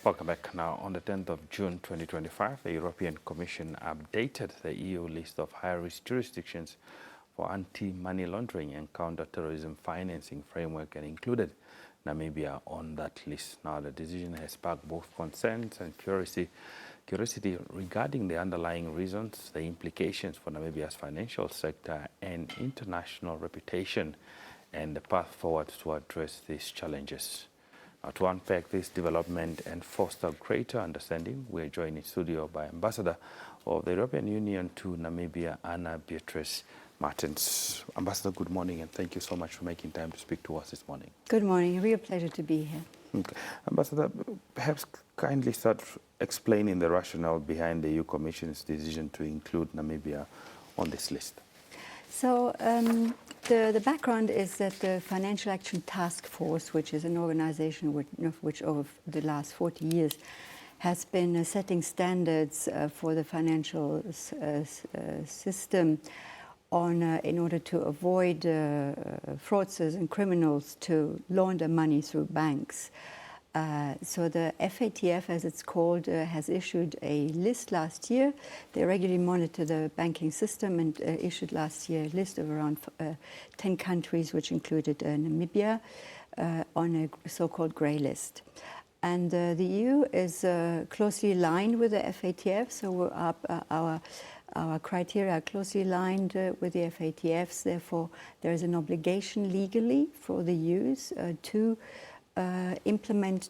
Welcome back. Now, on the 10th of June 2025, the European Commission updated the EU list of high-risk jurisdictions for anti-money laundering and counter-terrorism financing framework and included Namibia on that list. Now, the decision has sparked both concerns and curiosity regarding the underlying reasons, the implications for Namibia's financial sector and international reputation, and the path forward to address these challenges. Now, to unpack this development and foster greater understanding, we are joined in studio by Ambassador of the European Union to Namibia, Beatriz. Ambassador, good morning, and thank you so much for making time to speak to us this morning. Good morning. A real pleasure to be here. Okay. Ambassador, perhaps kindly start explaining the rationale behind the EU Commission's decision to include Namibia on this list. So the background is that the Financial Action Task Force, which is an organization which over the last 40 years has been setting standards for the financial system in order to avoid fraudsters and criminals to launder money through banks. So the FATF, as it's called, has issued a list last year. They regularly monitor the banking system and issued last year a list of around 10 countries, which included Namibia, on a so-called grey list. And the EU is closely aligned with the FATF, so our criteria are closely aligned with the FATF's. Therefore, there is an obligation legally for the EU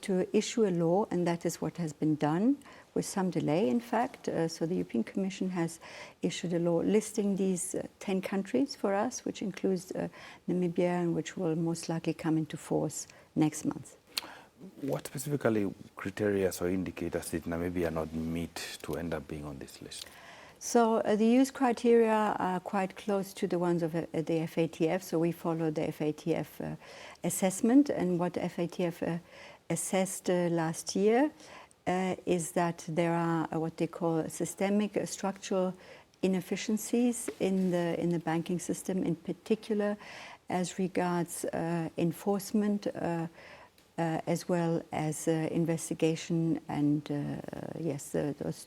to issue a law, and that is what has been done with some delay, in fact. So the European Commission has issued a law listing these 10 countries for us, which includes Namibia, and which will most likely come into force next month. What specifically criteria or indicators did Namibia not meet to end up being on this list? So the EU's criteria are quite close to the ones of the FATF, so we follow the FATF assessment. And what the FATF assessed last year is that there are what they call systemic structural inefficiencies in the banking system, in particular as regards enforcement, as well as investigation, and yes,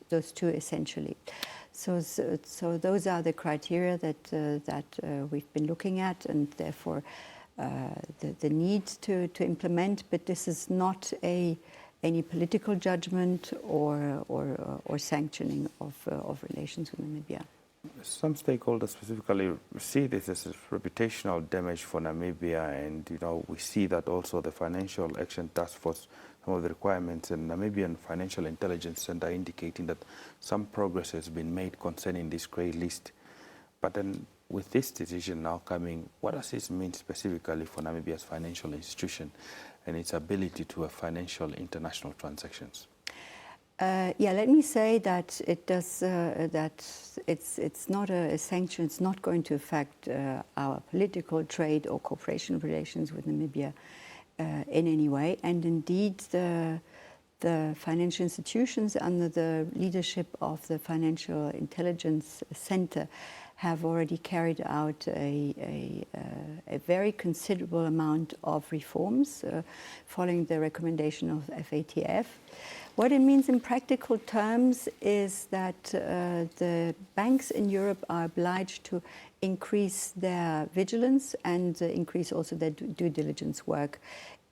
those two essentially. So those are the criteria that we've been looking at, and therefore the need to implement. But this is not any political judgment or sanctioning of relations with Namibia. Some stakeholders specifically see this as reputational damage for Namibia, and we see that also the Financial Action Task Force, some of the requirements and Namibian Financial Intelligence Center indicating that some progress has been made concerning this grey list. But then with this decision now coming, what does this mean specifically for Namibia's financial institution and its ability to have financial international transactions? Yeah, let me say that it does. That it's not a sanction. It's not going to affect our political, trade, or cooperation relations with Namibia in any way. And indeed, the financial institutions under the leadership of the Financial Intelligence Center have already carried out a very considerable amount of reforms following the recommendation of FATF. What it means in practical terms is that the banks in Europe are obliged to increase their vigilance and increase also their due diligence work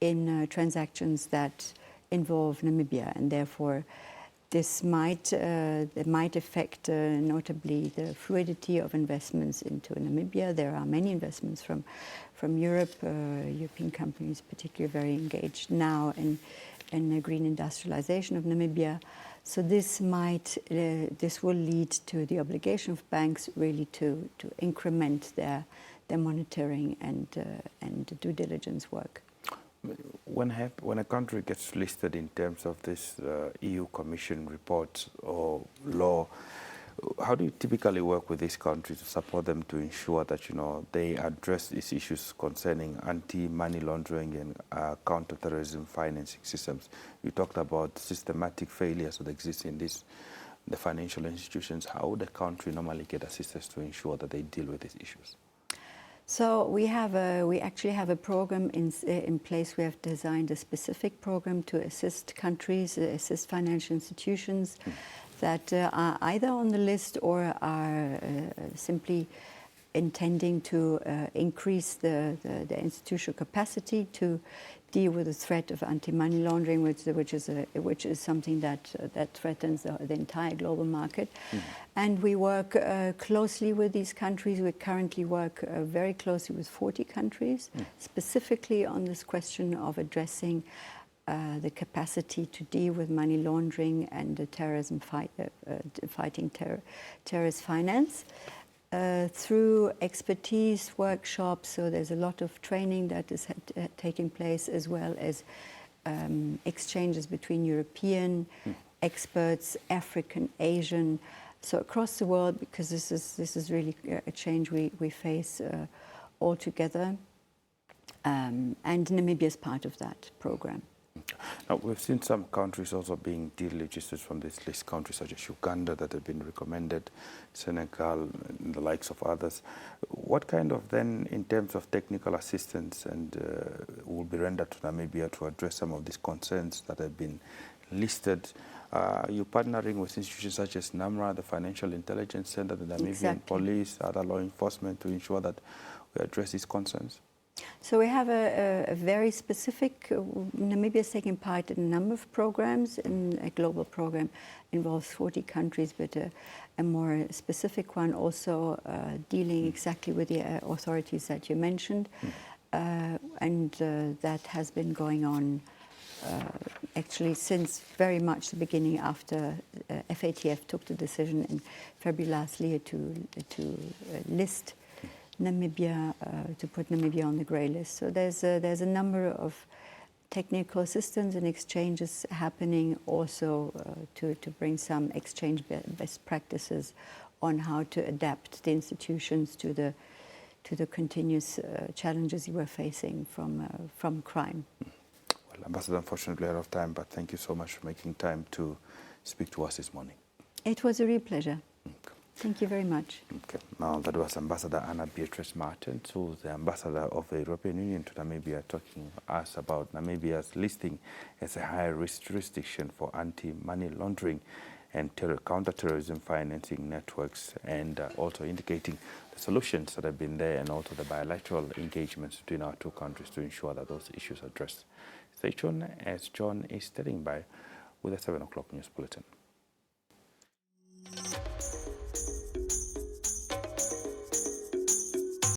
in transactions that involve Namibia, and therefore this might affect notably the fluidity of investments into Namibia. There are many investments from Europe, European companies particularly very engaged now in the green industrialization of Namibia. So this will lead to the obligation of banks really to increment their monitoring and due diligence work. When a country gets listed in terms of this EU Commission report or law, how do you typically work with these countries to support them to ensure that they address these issues concerning anti-money laundering and counter-terrorism financing systems? You talked about systematic failures that exist in the financial institutions. How would a country normally get assistance to ensure that they deal with these issues? So we actually have a program in place. We have designed a specific program to assist countries, assist financial institutions that are either on the list or are simply intending to increase the institutional capacity to deal with the threat of anti-money laundering, which is something that threatens the entire global market. And we work closely with these countries. We currently work very closely with 40 countries, specifically on this question of addressing the capacity to deal with money laundering and the terrorism fighting terrorist finance. Through expertise workshops, so there's a lot of training that is taking place, as well as exchanges between European experts, African, Asian, so across the world, because this is really a change we face all together, and Namibia is part of that program. Now, we've seen some countries also being delisted from this list, countries such as Uganda that have been recommended, Senegal, and the likes of others. What kind of then, in terms of technical assistance, and will be rendered to Namibia to address some of these concerns that have been listed? Are you partnering with institutions such as NAMRA, the Financial Intelligence Center, the Namibian Police, other law enforcement, to ensure that we address these concerns? So we have a very specific, Namibia is taking part in a number of programs, and a global program involves 40 countries, but a more specific one also dealing exactly with the authorities that you mentioned. And that has been going on actually since very much the beginning, after FATF took the decision in February last year to list Namibia, to put Namibia on the grey list. So there's a number of technical assistance and exchanges happening, also to bring some exchange best practices on how to adapt the institutions to the continuous challenges you are facing from crime. Well, Ambassador, unfortunately out of time, but thank you so much for making time to speak to us this morning. It was a real pleasure. Okay. Thank you very much. Okay. Now, that was Ambassador Beatriz Martens, who is the ambassador of the European Union to Namibia, talking to us about Namibia's listing as a high-risk jurisdiction for anti-money laundering and counter-terrorism financing networks, and also indicating the solutions that have been there, and also the bilateral engagements between our two countries to ensure that those issues are addressed. Stay tuned as John is standing by with a 7 o'clock news bulletin.